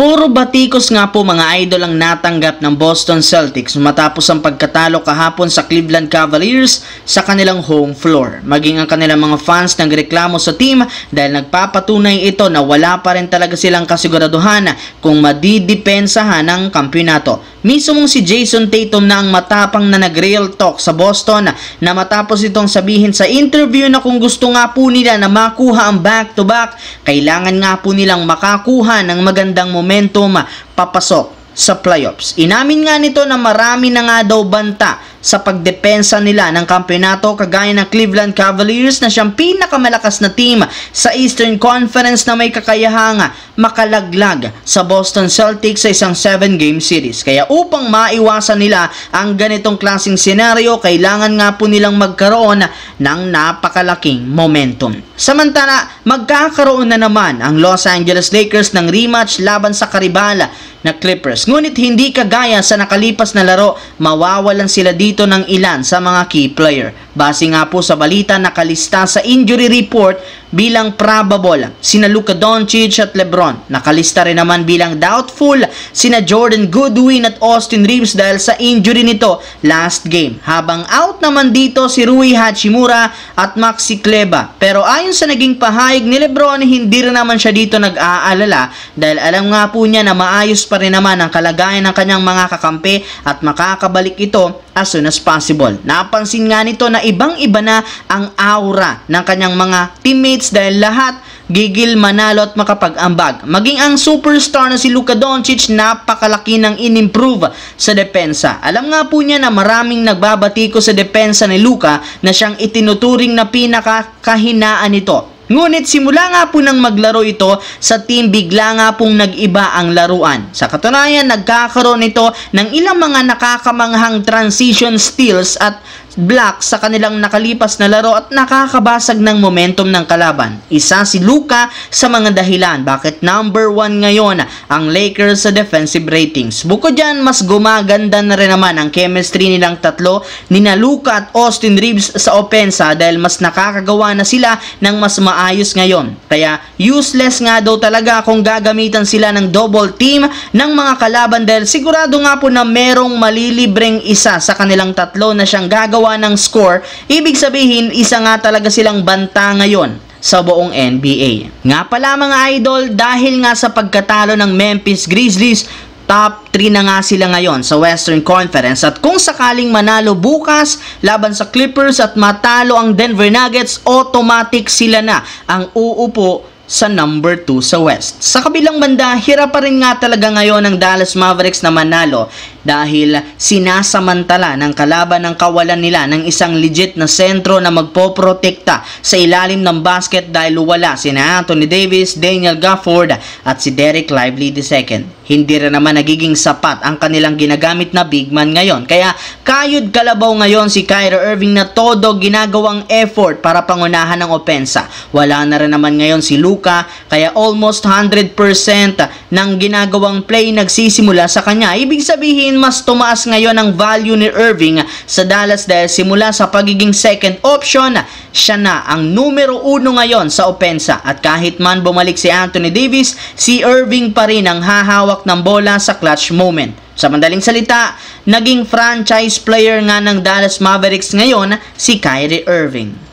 Puro batikos nga po mga idol ang natanggap ng Boston Celtics matapos ang pagkatalo kahapon sa Cleveland Cavaliers sa kanilang home floor. Maging ang kanilang mga fans nagreklamo sa team dahil nagpapatunay ito na wala pa rin talaga silang kasiguraduhan kung madidepensahan ang kampiyonato. Mismong si Jason Tatum na ang matapang na nag-real talk sa Boston na matapos itong sabihin sa interview na kung gusto nga po nila na makuha ang back-to-back, kailangan nga po nilang makakuha ng magandang momentum papasok sa playoffs. Inamin nga nito na marami na nga daw banta sa pagdepensa nila ng kampeonato kagaya ng Cleveland Cavaliers na siyang pinakamalakas na team sa Eastern Conference na may kakayahang makalaglag sa Boston Celtics sa isang 7-game series. Kaya upang maiwasan nila ang ganitong klaseng senaryo, kailangan nga po nilang magkaroon ng napakalaking momentum. Samantala, magkakaroon na naman ang Los Angeles Lakers ng rematch laban sa karibal na Clippers. Ngunit hindi kagaya sa nakalipas na laro, mawawalan sila dito ng ilan sa mga key player. Base nga po sa balita, nakalista sa injury report bilang probable sina Luka Doncic at LeBron. Nakalista rin naman bilang doubtful sina Jordan Goodwin at Austin Reeves dahil sa injury nito last game. Habang out naman dito si Rui Hachimura at Maxi Kleber. Pero ayon sa naging pahayag ni LeBron, hindi rin naman siya dito nag-aalala dahil alam nga po niya na maayos pa rin naman ang kalagayan ng kanyang mga kakampi at makakabalik ito as soon as possible. Napansin nga nito na ibang-iba na ang aura ng kanyang mga teammates dahil lahat gigil manalo at makapag-ambag. Maging ang superstar na si Luka Doncic, napakalaki ng in-improve sa depensa. Alam nga po niya na maraming nagbabatiko sa depensa ni Luka na siyang itinuturing na pinakakahinaan nito. Ngunit simula nga po nang maglaro ito sa team, bigla nga pong nag-iba ang laruan. Sa katunayan, nagkakaroon ito ng ilang mga nakakamanghang transition steals at blocks sa kanilang nakalipas na laro at nakakabasag ng momentum ng kalaban. Isa si Luka sa mga dahilan bakit number 1 ngayon ang Lakers sa defensive ratings. Bukod dyan, mas gumaganda na rin naman ang chemistry nilang tatlo nina Luka at Austin Reeves sa opensa dahil mas nakakagawa na sila ng mas maayos ngayon. Kaya useless nga daw talaga kung gagamitan sila ng double team ng mga kalaban dahil sigurado nga po na merong malilibreng isa sa kanilang tatlo na siyang gagawa ng score. Ibig sabihin, isa nga talaga silang banta ngayon sa buong NBA. Nga pala mga idol, dahil nga sa pagkatalo ng Memphis Grizzlies, top 3 na nga sila ngayon sa Western Conference at kung sakaling manalo bukas laban sa Clippers at matalo ang Denver Nuggets, automatic sila na ang uupo sa number 2 sa West. Sa kabilang banda, hirap pa rin nga talaga ngayon ng Dallas Mavericks na manalo dahil sinasamantala ng kalaban ng kawalan nila ng isang legit na sentro na magpoprotekta sa ilalim ng basket dahil wala sina Anthony Davis, Daniel Gafford at si Derek Lively II. Hindi rin naman nagiging sapat ang kanilang ginagamit na big man ngayon. Kaya kayod kalabaw ngayon si Kyrie Irving na todo ginagawang effort para pangunahan ng opensa. Wala na rin naman ngayon si Luka, kaya almost 100% ng ginagawang play nagsisimula sa kanya. Ibig sabihin, mas tumaas ngayon ang value ni Irving sa Dallas dahil simula sa pagiging second option, siya na ang numero 1 ngayon sa opensa. At kahit man bumalik si Anthony Davis, si Irving pa rin ang hahawak ng bola sa clutch moment. Sa madaling salita, naging franchise player nga ng Dallas Mavericks ngayon si Kyrie Irving.